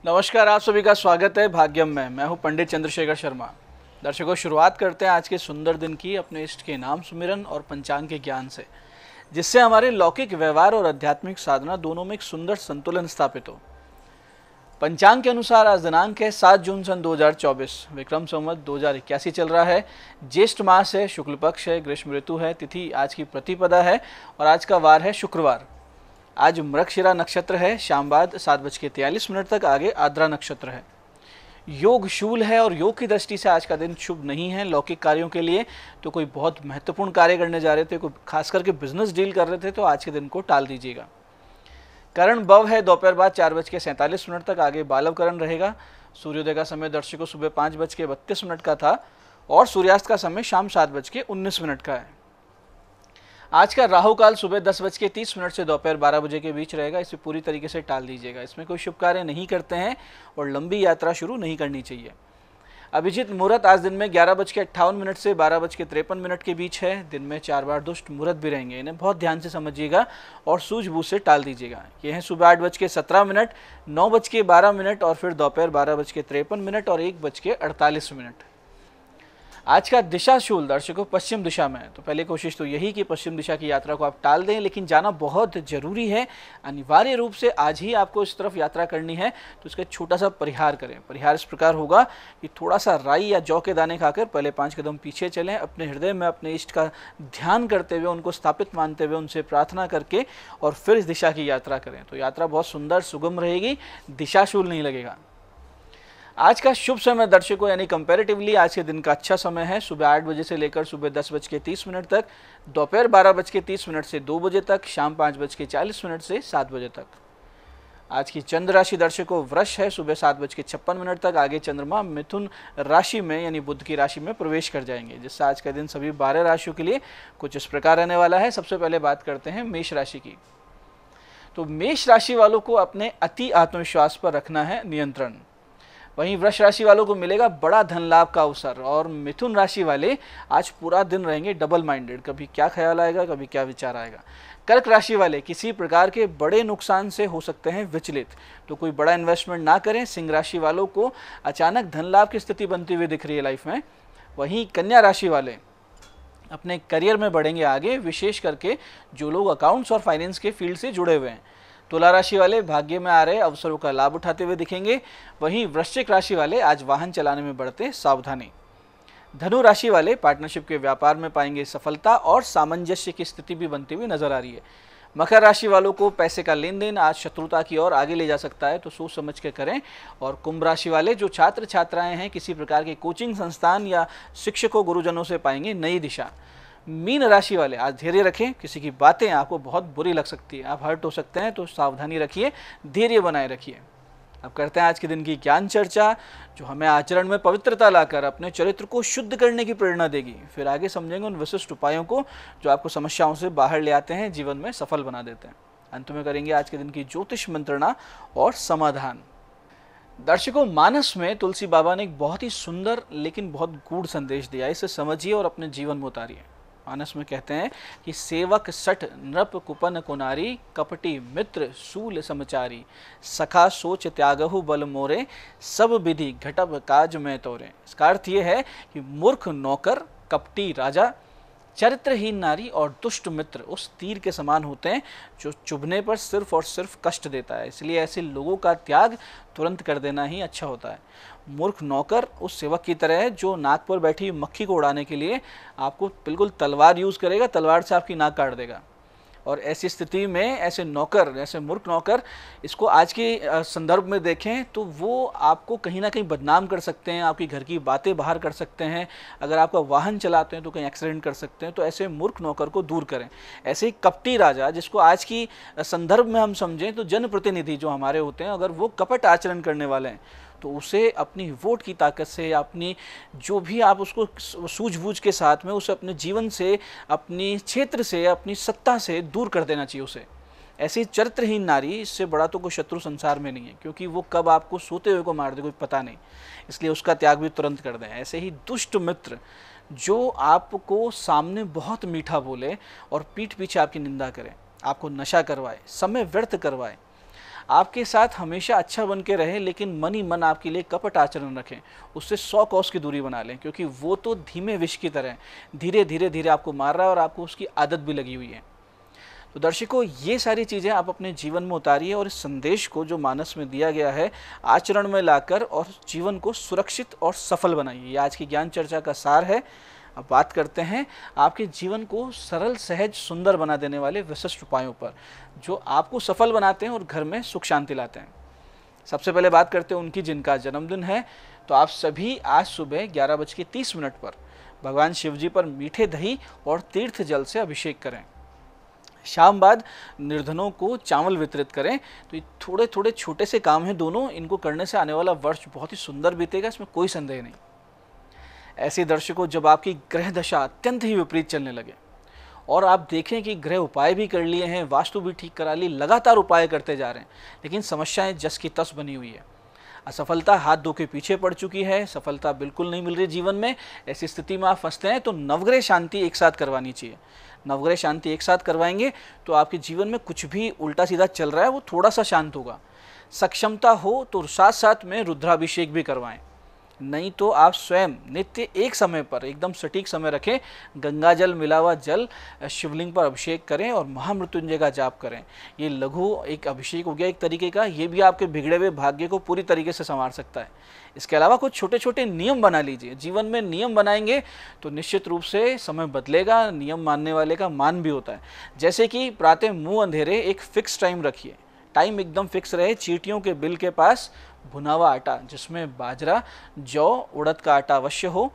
नमस्कार, आप सभी का स्वागत है भाग्यम में। मैं हूं पंडित चंद्रशेखर शर्मा। दर्शकों, शुरुआत करते हैं आज के सुंदर दिन की अपने इष्ट के नाम सुमिरन और पंचांग के ज्ञान से, जिससे हमारे लौकिक व्यवहार और आध्यात्मिक साधना दोनों में एक सुंदर संतुलन स्थापित हो। पंचांग के अनुसार आज दिनांक है 7 जून सन 2024, विक्रम संवत 2081 चल रहा है। ज्येष्ठ मास है, शुक्ल पक्ष है, ग्रीष्म ऋतु है, तिथि आज की प्रतिपदा है और आज का वार है शुक्रवार। आज मृगशिरा नक्षत्र है, शाम बाद 7:43 तक आगे आद्रा नक्षत्र है। योग शूल है और योग की दृष्टि से आज का दिन शुभ नहीं है लौकिक कार्यों के लिए। तो कोई बहुत महत्वपूर्ण कार्य करने जा रहे थे, कोई खास करके बिजनेस डील कर रहे थे, तो आज के दिन को टाल दीजिएगा। करण भव है, दोपहर बाद 4:47 तक आगे बालव करण रहेगा। सूर्योदय का समय दर्शकों सुबह 5:32 का था और सूर्यास्त का समय शाम 7:19 का है। आज का राहु काल सुबह 10:30 से दोपहर 12 बजे के बीच रहेगा। इसे पूरी तरीके से टाल दीजिएगा। इसमें कोई शुभ कार्य नहीं करते हैं और लंबी यात्रा शुरू नहीं करनी चाहिए। अभिजीत मुहूर्त आज दिन में 11:58 से 12:53 के बीच है। दिन में 4 बार दुष्ट मुहूर्त भी रहेंगे, इन्हें बहुत ध्यान से समझिएगा और सूझबूझ से टाल दीजिएगा। ये हैं सुबह 8:17, 9:12 और फिर दोपहर 12:53 और 1:48। आज का दिशाशूल दर्शकों पश्चिम दिशा में है। तो पहले कोशिश तो यही कि पश्चिम दिशा की यात्रा को आप टाल दें, लेकिन जाना बहुत जरूरी है, अनिवार्य रूप से आज ही आपको इस तरफ यात्रा करनी है। तो इसका छोटा सा परिहार करें। परिहार इस प्रकार होगा कि थोड़ा सा राई या जौ के दाने खाकर पहले 5 कदम पीछे चलें, अपने हृदय में अपने इष्ट का ध्यान करते हुए, उनको स्थापित मानते हुए, उनसे प्रार्थना करके और फिर इस दिशा की यात्रा करें। तो यात्रा बहुत सुंदर सुगम रहेगी, दिशाशूल नहीं लगेगा। आज का शुभ समय दर्शकों यानी कंपैरेटिवली आज के दिन का अच्छा समय है। सुबह 8 बजे से लेकर सुबह 10:30 तक, दोपहर 12:30 से 2 बजे तक, शाम 5:40 से 7 बजे तक। आज की चंद्र राशि दर्शकों वृष है। सुबह 7:56 तक आगे चंद्रमा मिथुन राशि में यानी बुध की राशि में प्रवेश कर जाएंगे, जिससे आज का दिन सभी 12 राशियों के लिए कुछ इस प्रकार रहने वाला है। सबसे पहले बात करते हैं मेष राशि की। तो मेष राशि वालों को अपने अति आत्मविश्वास पर रखना है नियंत्रण। वहीं वृष राशि वालों को मिलेगा बड़ा धन लाभ का अवसर और मिथुन राशि वाले आज पूरा दिन रहेंगे डबल माइंडेड, कभी क्या ख्याल आएगा, कभी क्या विचार आएगा। कर्क राशि वाले किसी प्रकार के बड़े नुकसान से हो सकते हैं विचलित, तो कोई बड़ा इन्वेस्टमेंट ना करें। सिंह राशि वालों को अचानक धन लाभ की स्थिति बनती हुई दिख रही है लाइफ में। वहीं कन्या राशि वाले अपने करियर में बढ़ेंगे आगे, विशेष करके जो लोग अकाउंट्स और फाइनेंस के फील्ड से जुड़े हुए हैं। तुला राशि वाले भाग्य में आ रहे अवसरों का लाभ उठाते हुए दिखेंगे। वहीं वृश्चिक राशि वाले आज वाहन चलाने में बरतें सावधानी। धनु राशि वाले पार्टनरशिप के व्यापार में पाएंगे सफलता और सामंजस्य की स्थिति भी बनती हुई नजर आ रही है। मकर राशि वालों को पैसे का लेन देन आज शत्रुता की ओर आगे ले जा सकता है, तो सोच समझ के करें। और कुंभ राशि वाले जो छात्र छात्राएं हैं किसी प्रकार के कोचिंग संस्थान या शिक्षकों गुरुजनों से पाएंगे नई दिशा। मीन राशि वाले आज धैर्य रखें, किसी की बातें आपको बहुत बुरी लग सकती है, आप हर्ट हो सकते हैं, तो सावधानी रखिए, धैर्य बनाए रखिए। अब करते हैं आज के दिन की ज्ञान चर्चा, जो हमें आचरण में पवित्रता लाकर अपने चरित्र को शुद्ध करने की प्रेरणा देगी। फिर आगे समझेंगे उन विशिष्ट उपायों को जो आपको समस्याओं से बाहर ले आते हैं, जीवन में सफल बना देते हैं। अंत में करेंगे आज के दिन की ज्योतिष मंत्रणा और समाधान। दर्शकों, मानस में तुलसी बाबा ने एक बहुत ही सुंदर लेकिन बहुत गूढ़ संदेश दिया, इसे समझिए और अपने जीवन में उतारिए। मानस में कहते हैं कि सेवक सठ नृप कुपन कुनारी, कपटी मित्र सूल समचारी, सखा सोच त्यागहु बल मोरे, सब विधि घटब काज में तोरे। इसका अर्थ ये है कि मूर्ख नौकर, कपटी राजा, चरित्रहीन नारी और दुष्ट मित्र उस तीर के समान होते हैं जो चुभने पर सिर्फ और सिर्फ कष्ट देता है। इसलिए ऐसे लोगों का त्याग तुरंत कर देना ही अच्छा होता है। मूर्ख नौकर उस सेवक की तरह है जो नाक पर बैठी मक्खी को उड़ाने के लिए आपको बिल्कुल तलवार यूज़ करेगा, तलवार से आपकी नाक काट देगा। और ऐसी स्थिति में ऐसे नौकर, ऐसे मूर्ख नौकर, इसको आज के संदर्भ में देखें तो वो आपको कहीं ना कहीं बदनाम कर सकते हैं, आपकी घर की बातें बाहर कर सकते हैं। अगर आपका वाहन चलाते हैं तो कहीं एक्सीडेंट कर सकते हैं। तो ऐसे मूर्ख नौकर को दूर करें। ऐसे ही कपटी राजा, जिसको आज की संदर्भ में हम समझें तो जनप्रतिनिधि जो हमारे होते हैं, अगर वो कपट आचरण करने वाले हैं तो उसे अपनी वोट की ताकत से, अपनी जो भी आप उसको सूझबूझ के साथ में उसे अपने जीवन से, अपनी क्षेत्र से, अपनी सत्ता से दूर कर देना चाहिए उसे। ऐसी चरित्रहीन नारी, इससे बड़ा तो कोई शत्रु संसार में नहीं है, क्योंकि वो कब आपको सोते हुए को मार दे कोई पता नहीं, इसलिए उसका त्याग भी तुरंत कर दें। ऐसे ही दुष्ट मित्र जो आपको सामने बहुत मीठा बोले और पीठ पीछे आपकी निंदा करें, आपको नशा करवाए, समय व्यर्थ करवाए, आपके साथ हमेशा अच्छा बन के रहे, लेकिन मन ही मन आपके लिए कपट आचरण रखें, उससे 100 कोस की दूरी बना लें, क्योंकि वो तो धीमे विष की तरह धीरे धीरे धीरे आपको मार रहा है और आपको उसकी आदत भी लगी हुई है। तो दर्शकों, ये सारी चीज़ें आप अपने जीवन में उतारिए और इस संदेश को जो मानस में दिया गया है आचरण में लाकर और जीवन को सुरक्षित और सफल बनाइए। ये आज की ज्ञान चर्चा का सार है। अब बात करते हैं आपके जीवन को सरल, सहज, सुंदर बना देने वाले विशिष्ट उपायों पर, जो आपको सफल बनाते हैं और घर में सुख शांति लाते हैं। सबसे पहले बात करते हैं उनकी जिनका जन्मदिन है। तो आप सभी आज सुबह 11:30 पर भगवान शिव जी पर मीठे दही और तीर्थ जल से अभिषेक करें। शाम बाद निर्धनों को चावल वितरित करें। तो ये थोड़े थोड़े छोटे से काम हैं दोनों, इनको करने से आने वाला वर्ष बहुत ही सुंदर बीतेगा, इसमें कोई संदेह नहीं। ऐसे दर्शकों, जब आपकी ग्रह दशा अत्यंत ही विपरीत चलने लगे और आप देखें कि ग्रह उपाय भी कर लिए हैं, वास्तु भी ठीक करा ली, लगातार उपाय करते जा रहे हैं, लेकिन समस्याएं जस की तस बनी हुई है, असफलता हाथ धो के पीछे पड़ चुकी है, सफलता बिल्कुल नहीं मिल रही जीवन में, ऐसी स्थिति में आप फंसते हैं, तो नवग्रह शांति एक साथ करवानी चाहिए। नवग्रह शांति एक साथ करवाएंगे तो आपके जीवन में कुछ भी उल्टा सीधा चल रहा है वो थोड़ा सा शांत होगा। सक्षमता हो तो साथ साथ में रुद्राभिषेक भी करवाएं, नहीं तो आप स्वयं नित्य एक समय पर एकदम सटीक समय रखें, गंगा जल मिला हुआ जल शिवलिंग पर अभिषेक करें और महामृत्युंजय का जाप करें। ये लघु एक अभिषेक हो गया एक तरीके का, ये भी आपके बिगड़े हुए भाग्य को पूरी तरीके से संवार सकता है। इसके अलावा कुछ छोटे छोटे नियम बना लीजिए। जीवन में नियम बनाएंगे तो निश्चित रूप से समय बदलेगा। नियम मानने वाले का मान भी होता है। जैसे कि प्रातः मुँह अंधेरे एक फिक्स टाइम रखिए, टाइम एकदम फिक्स रहे। चींटियों के बिल के पास भुना हुआ आटा, जिसमें बाजरा, जौ, उड़द का आटा अवश्य हो,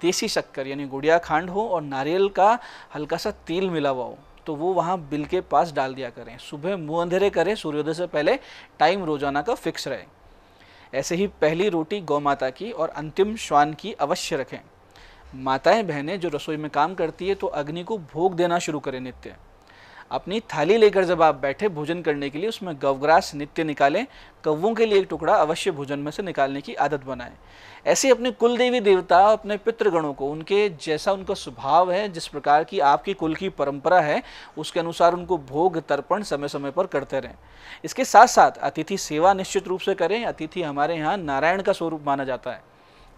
देसी शक्कर यानी गुड़िया खांड हो और नारियल का हल्का सा तेल मिला हुआ हो, तो वो वहाँ बिल के पास डाल दिया करें। सुबह मुँह अंधेरे करें, सूर्योदय से पहले, टाइम रोजाना का फिक्स रहे। ऐसे ही पहली रोटी गौ माता की और अंतिम श्वान की अवश्य रखें। माताएं बहनें जो रसोई में काम करती है तो अग्नि को भोग देना शुरू करें नित्य। अपनी थाली लेकर जब आप बैठे भोजन करने के लिए, उसमें गवग्रास नित्य निकालें। कौवों के लिए एक टुकड़ा अवश्य भोजन में से निकालने की आदत बनाएं। ऐसे अपने कुल देवी देवता, अपने पितृगणों को उनके जैसा उनका स्वभाव है, जिस प्रकार की आपकी कुल की परंपरा है, उसके अनुसार उनको भोग तर्पण समय समय पर करते रहें। इसके साथ साथ अतिथि सेवा निश्चित रूप से करें। अतिथि हमारे यहाँ नारायण का स्वरूप माना जाता है।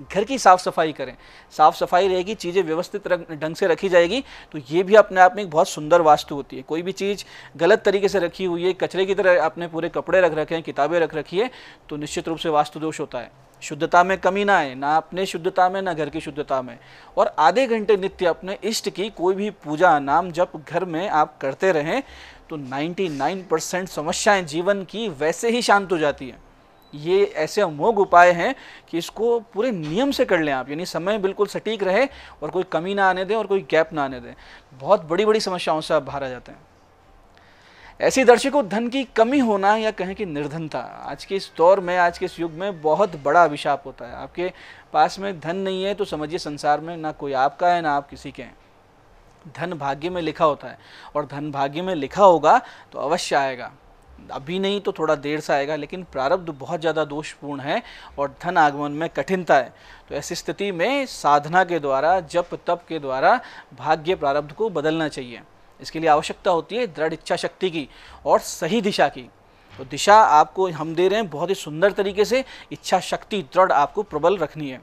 घर की साफ सफाई करें। साफ सफाई रहेगी, चीज़ें व्यवस्थित ढंग से रखी जाएगी, तो ये भी अपने आप में एक बहुत सुंदर वास्तु होती है। कोई भी चीज़ गलत तरीके से रखी हुई है, कचरे की तरह आपने पूरे कपड़े रख रखे हैं, किताबें रख रखी है, तो निश्चित रूप से वास्तु दोष होता है। शुद्धता में कमी ना आए, ना अपने शुद्धता में, ना घर की शुद्धता में। और आधे घंटे नित्य अपने इष्ट की कोई भी पूजा, नाम जप घर में आप करते रहें तो 99% समस्याएं जीवन की वैसे ही शांत हो जाती हैं। ये ऐसे अमोघ उपाय हैं कि इसको पूरे नियम से कर लें आप, यानी समय बिल्कुल सटीक रहे और कोई कमी ना आने दें और कोई गैप ना आने दें। बहुत बड़ी बड़ी समस्याओं से आप बाहर आ जाते हैं। ऐसी दर्शकों, धन की कमी होना या कहें कि निर्धनता आज के इस दौर में, आज के इस युग में बहुत बड़ा अभिशाप होता है। आपके पास में धन नहीं है तो समझिए संसार में ना कोई आपका है ना आप किसी के हैं। धन भाग्य में लिखा होता है और धन भाग्य में लिखा होगा तो अवश्य आएगा। अभी नहीं तो थोड़ा देर से आएगा, लेकिन प्रारब्ध बहुत ज़्यादा दोषपूर्ण है और धन आगमन में कठिनता है। तो ऐसी स्थिति में साधना के द्वारा, जप तप के द्वारा भाग्य प्रारब्ध को बदलना चाहिए। इसके लिए आवश्यकता होती है दृढ़ इच्छा शक्ति की और सही दिशा की। तो दिशा आपको हम दे रहे हैं बहुत ही सुंदर तरीके से, इच्छा शक्ति दृढ़ आपको प्रबल रखनी है।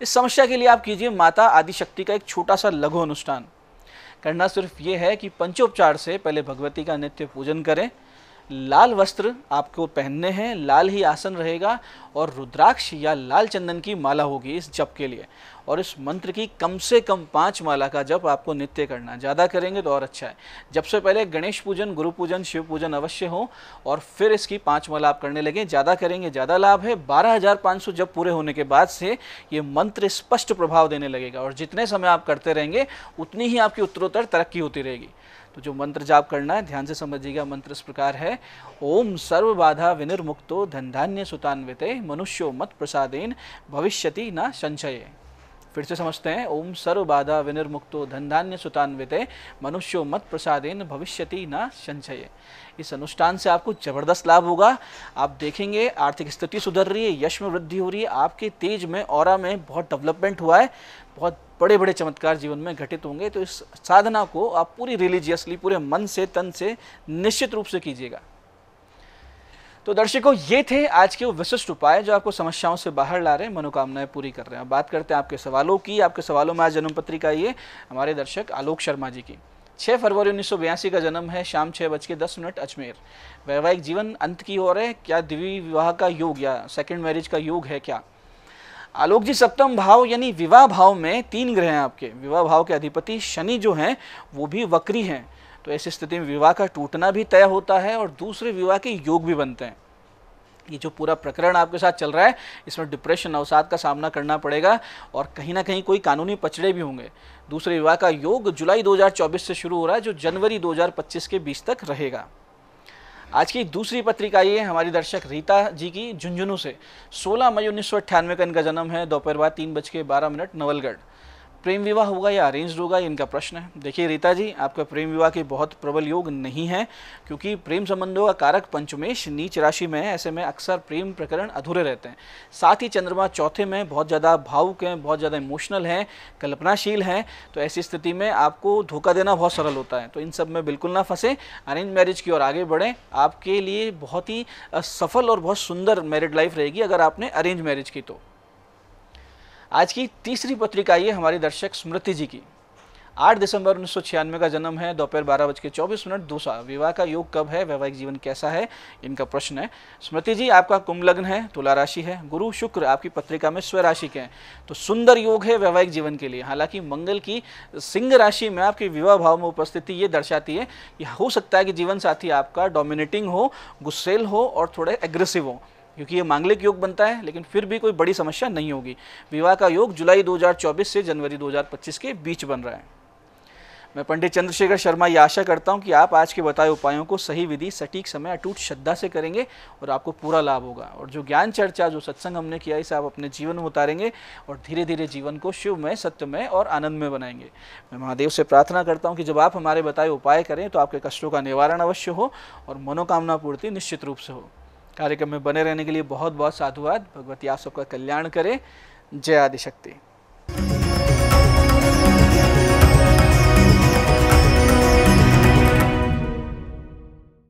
इस समस्या के लिए आप कीजिए माता आदिशक्ति का एक छोटा सा लघु अनुष्ठान। करना सिर्फ ये है कि पंचोपचार से पहले भगवती का नित्य पूजन करें। लाल वस्त्र आपको पहनने हैं, लाल ही आसन रहेगा और रुद्राक्ष या लाल चंदन की माला होगी इस जप के लिए। और इस मंत्र की कम से कम 5 माला का जप आपको नित्य करना है। ज़्यादा करेंगे तो और अच्छा है। जब से पहले गणेश पूजन, गुरु पूजन, शिव पूजन अवश्य हो और फिर इसकी 5 माला आप करने लगें। ज़्यादा करेंगे ज़्यादा लाभ है। 12,500 जप पूरे होने के बाद से ये मंत्र स्पष्ट प्रभाव देने लगेगा और जितने समय आप करते रहेंगे उतनी ही आपकी उत्तरोत्तर तरक्की होती रहेगी। तो जो मंत्र जाप करना है ध्यान से समझिएगा। मंत्र इस प्रकार है, ओम सर्व बाधा विनिर्मुक्तो धनधान्य सुतान्विते मनुष्यो मत प्रसादेन भविष्यति न संशये। फिर से समझते हैं, ओम सर्व बाधा विनिर्मुक्तो धनधान्य सुतान्विते मनुष्यो मत प्रसादेन भविष्यति न संशये। इस अनुष्ठान से आपको जबरदस्त लाभ होगा। आप देखेंगे आर्थिक स्थिति सुधर रही है, यश में वृद्धि हो रही है, आपके तेज में, ऑरा में बहुत डेवलपमेंट हुआ है, बहुत बड़े बड़े चमत्कार जीवन में घटित होंगे। तो इस साधना को आप पूरी रिलीजियसली, पूरे मन से, तन से निश्चित रूप से कीजिएगा। तो दर्शकों, ये थे आज के वो विशिष्ट उपाय जो आपको समस्याओं से बाहर ला रहे हैं, मनोकामनाएं पूरी कर रहे हैं। अब बात करते हैं आपके सवालों की। आपके सवालों में आज जन्म पत्रिका ये हमारे दर्शक आलोक शर्मा जी की। 6 फरवरी 1982 का जन्म है, शाम 6:10 अजमेर। वैवाहिक जीवन अंत की ओर है, क्या द्वितीय विवाह का योग या सेकंड मैरिज का योग है क्या? आलोक जी, सप्तम भाव यानी विवाह भाव में 3 ग्रह हैं आपके। विवाह भाव के अधिपति शनि जो हैं वो भी वक्री हैं, तो ऐसी स्थिति में विवाह का टूटना भी तय होता है और दूसरे विवाह के योग भी बनते हैं। ये जो पूरा प्रकरण आपके साथ चल रहा है, इसमें डिप्रेशन, अवसाद का सामना करना पड़ेगा और कहीं ना कहीं कोई कानूनी पचड़े भी होंगे। दूसरे विवाह का योग जुलाई 2024 से शुरू हो रहा है, जो जनवरी 2025 के बीच तक रहेगा। आज की दूसरी पत्रिका ये हमारी दर्शक रीता जी की, झुंझुनू से। 16 मई 1998 का इनका जन्म है, दोपहर बाद 3:12 नवलगढ़। प्रेम विवाह होगा या अरेंज्ड होगा, इनका प्रश्न है। देखिए रीता जी, आपका प्रेम विवाह के बहुत प्रबल योग नहीं है, क्योंकि प्रेम संबंधों का कारक पंचमेश नीच राशि में है। ऐसे में अक्सर प्रेम प्रकरण अधूरे रहते हैं। साथ ही चंद्रमा चौथे में बहुत ज़्यादा भावुक हैं, बहुत ज़्यादा इमोशनल हैं, कल्पनाशील हैं, तो ऐसी स्थिति में आपको धोखा देना बहुत सरल होता है। तो इन सब में बिल्कुल ना फंसे, अरेंज मैरिज की ओर आगे बढ़ें। आपके लिए बहुत ही सफल और बहुत सुंदर मैरिड लाइफ रहेगी अगर आपने अरेंज मैरिज की तो। आज की तीसरी पत्रिका ये हमारी दर्शक स्मृति जी की। 8 दिसंबर 1996 का जन्म है, दोपहर 12:24 दूसरा। विवाह का योग कब है, वैवाहिक जीवन कैसा है, इनका प्रश्न है। स्मृति जी, आपका कुंभ लग्न है, तुला राशि है, गुरु शुक्र आपकी पत्रिका में स्व राशि के हैं, तो सुंदर योग है वैवाहिक जीवन के लिए। हालांकि मंगल की सिंह राशि में आपके विवाह भाव में उपस्थिति ये दर्शाती है कि हो सकता है कि जीवन साथी आपका डोमिनेटिंग हो, गुस्सेल हो और थोड़े एग्रेसिव हो, क्योंकि ये मांगलिक योग बनता है, लेकिन फिर भी कोई बड़ी समस्या नहीं होगी। विवाह का योग जुलाई 2024 से जनवरी 2025 के बीच बन रहा है। मैं पंडित चंद्रशेखर शर्मा ये आशा करता हूं कि आप आज के बताए उपायों को सही विधि, सटीक समय, अटूट श्रद्धा से करेंगे और आपको पूरा लाभ होगा। और जो ज्ञान चर्चा, जो सत्संग हमने किया, इसे आप अपने जीवन में उतारेंगे और धीरे धीरे जीवन को शिवमय, सत्यमय और आनंदमय बनाएंगे। मैं महादेव से प्रार्थना करता हूँ कि जब आप हमारे बताए उपाय करें तो आपके कष्टों का निवारण अवश्य हो और मनोकामना पूर्ति निश्चित रूप से हो। कार्यक्रम में बने रहने के लिए बहुत बहुत साधुवाद। भगवती आप सबका कल्याण करे। जय आदिशक्ति।